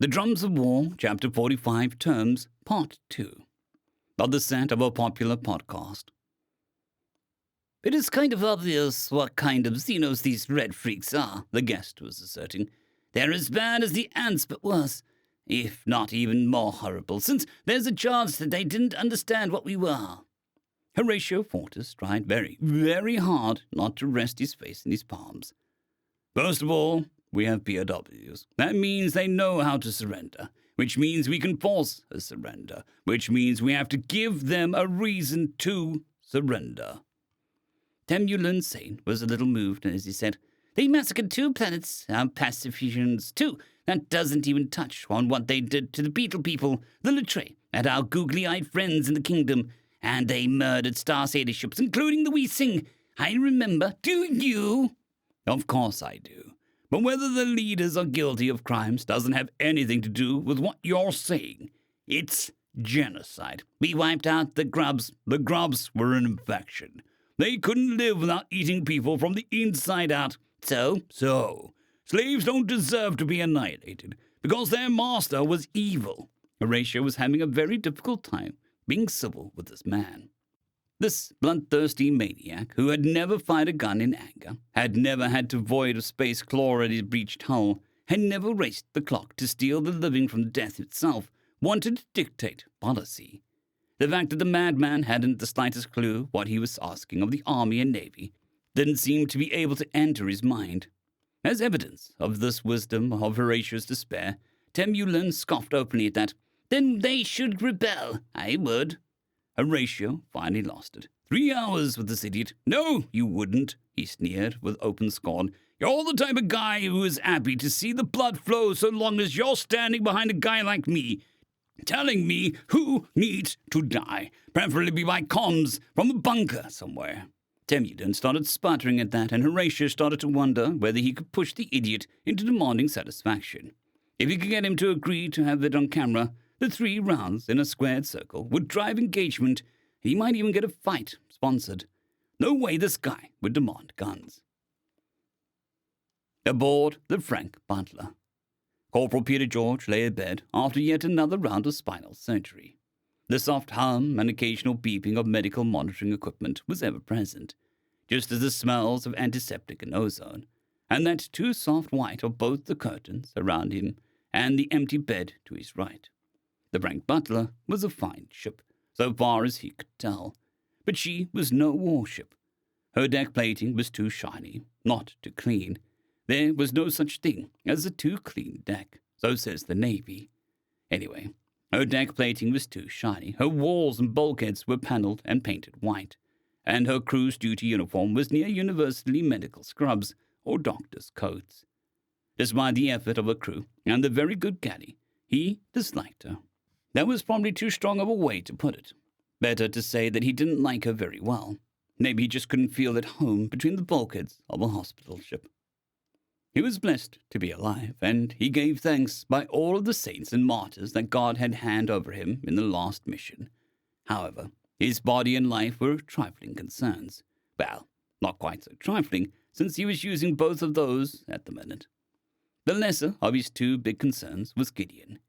The Drums of War, Chapter 45, Terms, Part 2, of the set of a popular podcast. It is kind of obvious what kind of Xenos these red freaks are, the guest was asserting. They're as bad as the ants, but worse, if not even more horrible, since there's a chance that they didn't understand what we were. Horatio Fortis tried very, very hard not to rest his face in his palms. First of all, we have POWs. That means they know how to surrender, which means we can force a surrender, which means we have to give them a reason to surrender. Temulan Sane was a little moved as he said, They massacred 2 planets, our pacifications, 2. That doesn't even touch on what they did to the Beetle people, the Latre, and our googly-eyed friends in the kingdom, and they murdered Star Sailor ships, including the Weesing. I remember. Do you? Of course I do. But whether the leaders are guilty of crimes doesn't have anything to do with what you're saying. It's genocide. We wiped out the grubs. The grubs were an infection. They couldn't live without eating people from the inside out. So, slaves don't deserve to be annihilated because their master was evil. Horatio was having a very difficult time being civil with this man. This bloodthirsty maniac, who had never fired a gun in anger, had never had to void a space claw at his breached hull, had never raced the clock to steal the living from death itself, wanted to dictate policy. The fact that the madman hadn't the slightest clue what he was asking of the Army and Navy didn't seem to be able to enter his mind. As evidence of this wisdom of Horatio's despair, Temulan scoffed openly at that. Then they should rebel. I would. Horatio finally lost it. 3 hours with this idiot. No, you wouldn't, he sneered with open scorn. You're the type of guy who is happy to see the blood flow so long as you're standing behind a guy like me, telling me who needs to die, preferably by comms from a bunker somewhere. Temulan started sputtering at that, and Horatio started to wonder whether he could push the idiot into demanding satisfaction. If he could get him to agree to have it on camera, the 3 rounds in a squared circle would drive engagement. He might even get a fight sponsored. No way this guy would demand guns. Aboard the Frank Butler, Corporal Peter George lay in bed after yet another round of spinal surgery. The soft hum and occasional beeping of medical monitoring equipment was ever present, just as the smells of antiseptic and ozone, and that too soft white of both the curtains around him and the empty bed to his right. The Frank Butler was a fine ship, so far as he could tell, but she was no warship. Her deck plating was too shiny, not too clean. There was no such thing as a too clean deck, so says the Navy. Anyway, her deck plating was too shiny, her walls and bulkheads were paneled and painted white, and her crew's duty uniform was near universally medical scrubs or doctor's coats. Despite the effort of her crew and the very good galley, he disliked her. That was probably too strong of a way to put it. Better to say that he didn't like her very well. Maybe he just couldn't feel at home between the bulkheads of a hospital ship. He was blessed to be alive, and he gave thanks by all of the saints and martyrs that God had handed over him in the last mission. However, his body and life were trifling concerns. Well, not quite so trifling, since he was using both of those at the minute. The lesser of his 2 big concerns was Gideon.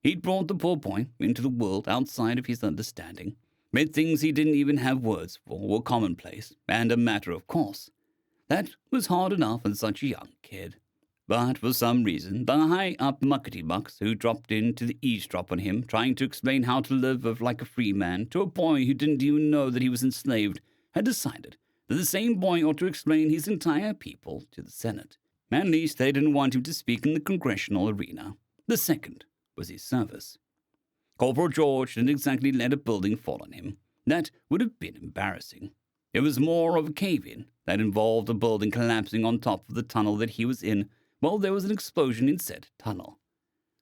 He'd brought the poor boy into the world outside of his understanding, made things he didn't even have words for were commonplace and a matter of course. That was hard enough on such a young kid. But for some reason, the high-up muckety-mucks who dropped in to eavesdrop on him, trying to explain how to live like a free man to a boy who didn't even know that he was enslaved, had decided that the same boy ought to explain his entire people to the Senate. At least they didn't want him to speak in the congressional arena. The second was his service. Corporal George didn't exactly let a building fall on him. That would have been embarrassing. It was more of a cave-in that involved a building collapsing on top of the tunnel that he was in while there was an explosion in said tunnel.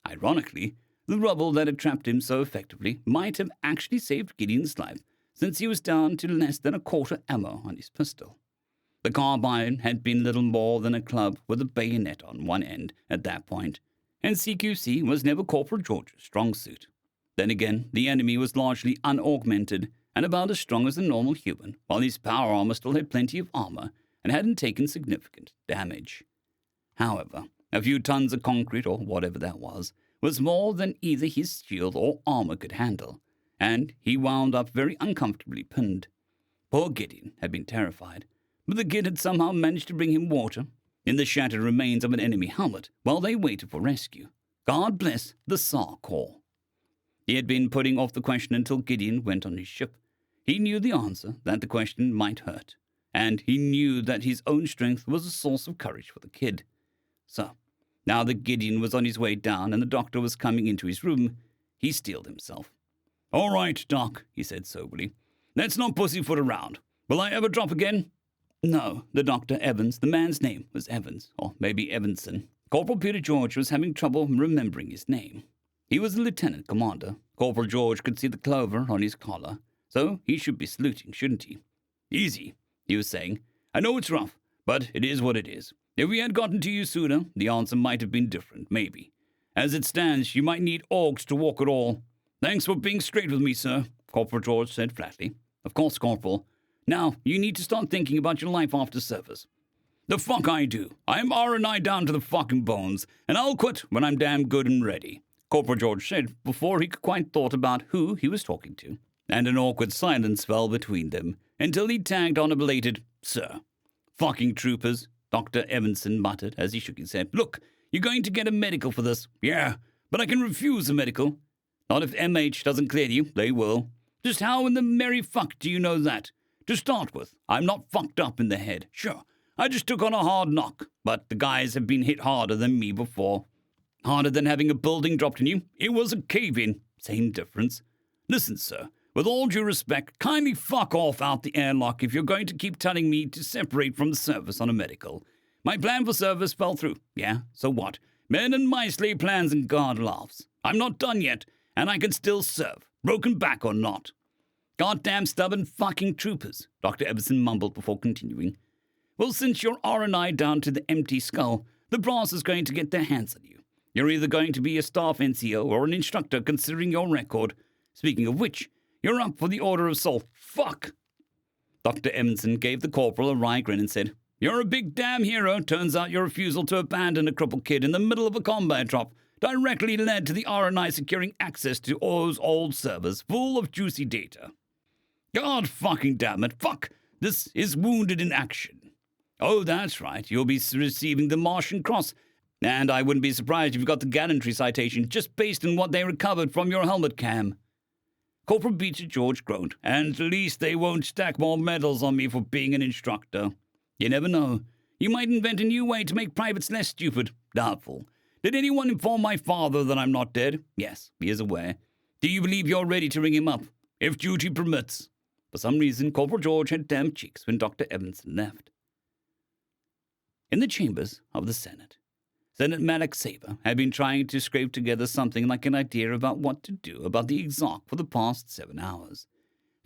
Ironically, the rubble that had trapped him so effectively might have actually saved Gideon's life, since he was down to less than a quarter ammo on his pistol. The carbine had been little more than a club with a bayonet on one end at that point, and CQC was never Corporal George's strong suit. Then again, the enemy was largely unaugmented and about as strong as a normal human, while his power armor still had plenty of armor and hadn't taken significant damage. However, a few tons of concrete, or whatever that was was more than either his shield or armor could handle, and he wound up very uncomfortably pinned. Poor Gideon had been terrified, but the kid had somehow managed to bring him water in the shattered remains of an enemy helmet while they waited for rescue. God bless the Tsar Corps. He had been putting off the question until Gideon went on his ship. He knew the answer, that the question might hurt, and he knew that his own strength was a source of courage for the kid. So, now that Gideon was on his way down and the doctor was coming into his room, he steeled himself. "All right, Doc," he said soberly. "Let's not pussyfoot around. Will I ever drop again?" No, the Dr. Evans, the man's name was Evans, or maybe Evanson. Corporal Peter George was having trouble remembering his name. He was a lieutenant commander. Corporal George could see the clover on his collar, so he should be saluting, shouldn't he? "Easy," he was saying. "I know it's rough, but it is what it is. If we had gotten to you sooner, the answer might have been different, maybe. As it stands, you might need Orcs to walk at all. Thanks for being straight with me, sir," Corporal George said flatly. "Of course, Corporal. Now, you need to start thinking about your life after service." "The fuck I do. I'm R&I down to the fucking bones, and I'll quit when I'm damn good and ready," Corporal George said before he could quite thought about who he was talking to. And an awkward silence fell between them until he tagged on a belated, "Sir." "Fucking troopers," Dr. Evanson muttered as he shook his head. "Look, you're going to get a medical for this." "Yeah, but I can refuse a medical." "Not if MH doesn't clear you. They will." "Just how in the merry fuck do you know that? To start with, I'm not fucked up in the head. Sure, I just took on a hard knock, but the guys have been hit harder than me before." "Harder than having a building dropped on you?" "It was a cave-in." "Same difference." "Listen, sir, with all due respect, kindly fuck off out the airlock if you're going to keep telling me to separate from the service on a medical. My plan for service fell through. Yeah, so what? Men and mice lay plans and God laughs. I'm not done yet, and I can still serve, broken back or not." "Goddamn stubborn fucking troopers," Dr. Everson mumbled before continuing. "Well, since you're R&I down to the empty skull, the brass is going to get their hands on you. You're either going to be a staff NCO or an instructor considering your record. Speaking of which, you're up for the Order of Soul. Fuck!" Dr. Evanson gave the corporal a wry grin and said, "You're a big damn hero. Turns out your refusal to abandon a crippled kid in the middle of a combat drop directly led to the R&I securing access to O's old servers full of juicy data. God fucking damn it. Fuck! This is wounded in action. Oh, that's right. You'll be receiving the Martian Cross. And I wouldn't be surprised if you got the gallantry citation just based on what they recovered from your helmet cam." Corporal Peter George groaned. "And at least they won't stack more medals on me for being an instructor. You never know. You might invent a new way to make privates less stupid." "Doubtful. Did anyone inform my father that I'm not dead?" "Yes, he is aware." "Do you believe you're ready to ring him up?" "If duty permits." For some reason, Corporal George had damp cheeks when Dr. Evanson left. In the chambers of the Senate, Senate Malak Saber had been trying to scrape together something like an idea about what to do about the Exarch for the past 7 hours.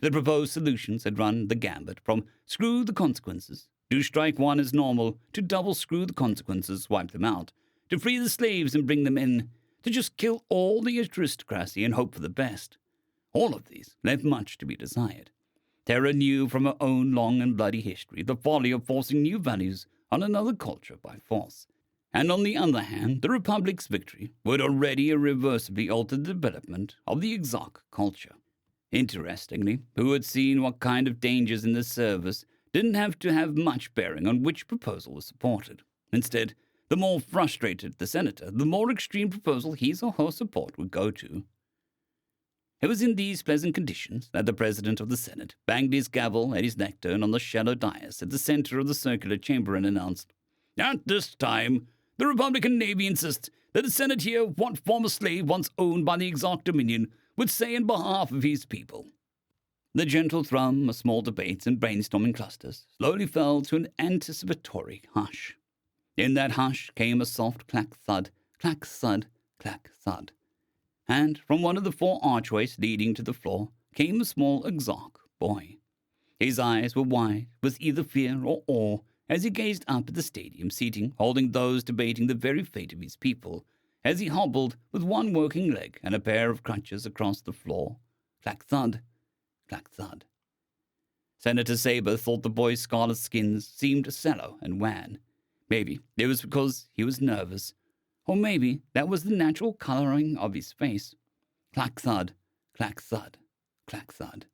The proposed solutions had run the gambit from screw the consequences, do strike one as normal, to double screw the consequences, wipe them out, to free the slaves and bring them in, to just kill all the aristocracy and hope for the best. All of these left much to be desired. Terra knew from her own long and bloody history the folly of forcing new values on another culture by force. And on the other hand, the Republic's victory would already irreversibly alter the development of the Exarch culture. Interestingly, who had seen what kind of dangers in the service didn't have to have much bearing on which proposal was supported. Instead, the more frustrated the senator, the more extreme proposal his or her support would go to. It was in these pleasant conditions that the president of the Senate banged his gavel at his lectern on the shallow dais at the center of the circular chamber and announced, "At this time, the Republican Navy insists that the Senate hear what former slave once owned by the Exarch Dominion would say in behalf of his people." The gentle thrum of small debates and brainstorming clusters slowly fell to an anticipatory hush. In that hush came a soft clack-thud, clack-thud, clack-thud. And from one of the 4 archways leading to the floor came a small Exarch boy. His eyes were wide with either fear or awe as he gazed up at the stadium seating, holding those debating the very fate of his people, as he hobbled with one working leg and a pair of crutches across the floor. Clack-thud, clack-thud. Senator Saber thought the boy's scarlet skin seemed sallow and wan. Maybe it was because he was nervous. Or maybe that was the natural coloring of his face. Clack thud, clack thud, clack thud.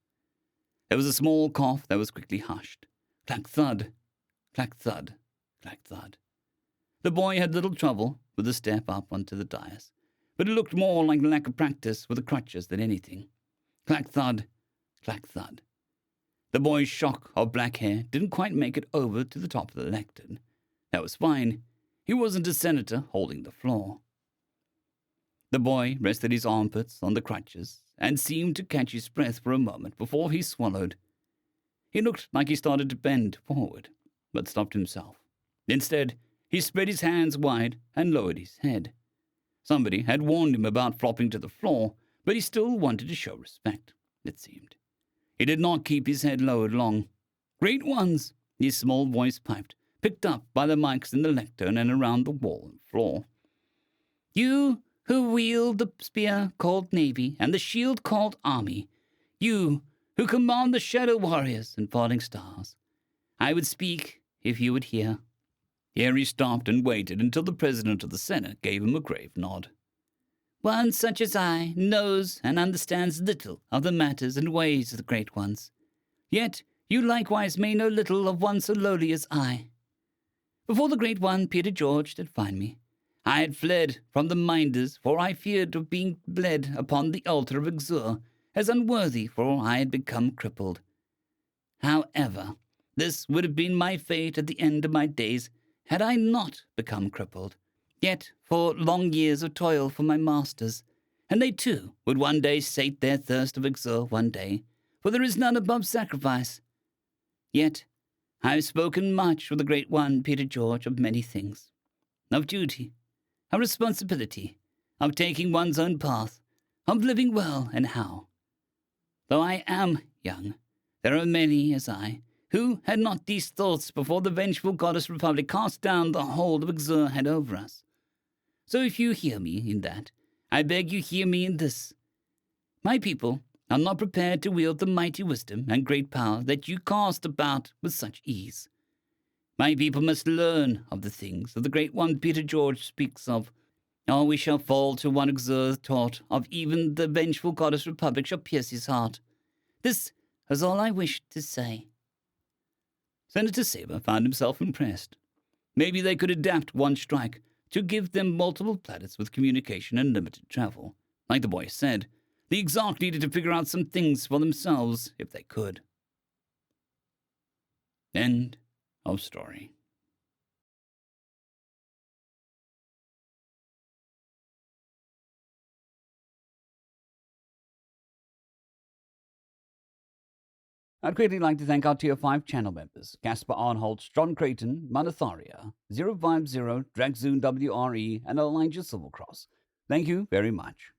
There was a small cough that was quickly hushed. Clack thud, clack thud, clack thud. The boy had little trouble with the step up onto the dais, but it looked more like lack of practice with the crutches than anything. Clack thud, clack thud. The boy's shock of black hair didn't quite make it over to the top of the lectern. That was fine. He wasn't a senator holding the floor. The boy rested his armpits on the crutches and seemed to catch his breath for a moment before he swallowed. He looked like he started to bend forward, but stopped himself. Instead, he spread his hands wide and lowered his head. Somebody had warned him about flopping to the floor, but he still wanted to show respect, it seemed. He did not keep his head lowered long. Great ones, his small voice piped, picked up by the mics in the lectern and around the wall and floor. You who wield the spear called Navy and the shield called Army, you who command the shadow warriors and falling stars, I would speak if you would hear. Here he stopped and waited until the president of the Senate gave him a grave nod. One such as I knows and understands little of the matters and ways of the great ones. Yet you likewise may know little of one so lowly as I. Before the great one, Peter George, did find me, I had fled from the minders, for I feared of being bled upon the altar of Exur as unworthy, for I had become crippled. However, this would have been my fate at the end of my days had I not become crippled. Yet for long years of toil for my masters, and they too would one day sate their thirst of Exur one day, for there is none above sacrifice. Yet I have spoken much with the great one, Peter George, of many things, of duty, of responsibility, of taking one's own path, of living well and how. Though I am young, there are many as I, who had not these thoughts before the vengeful goddess Republic cast down the hold of Exur had over us. So if you hear me in that, I beg you hear me in this. My people are not prepared to wield the mighty wisdom and great power that you cast about with such ease. My people must learn of the things that the great one Peter George speaks of, or we shall fall to one Exur taught of even the vengeful goddess Republic shall pierce his heart. This is all I wished to say. Senator Saber found himself impressed. Maybe they could adapt one strike to give them multiple planets with communication and limited travel. Like the boy said, the Exarch needed to figure out some things for themselves if they could. End of story. I'd greatly like to thank our Tier 5 channel members, Caspar Arnholtz, John Creighton, Manatharia, 050, Dragzoon WRE, and Elijah Silvercross. Thank you very much.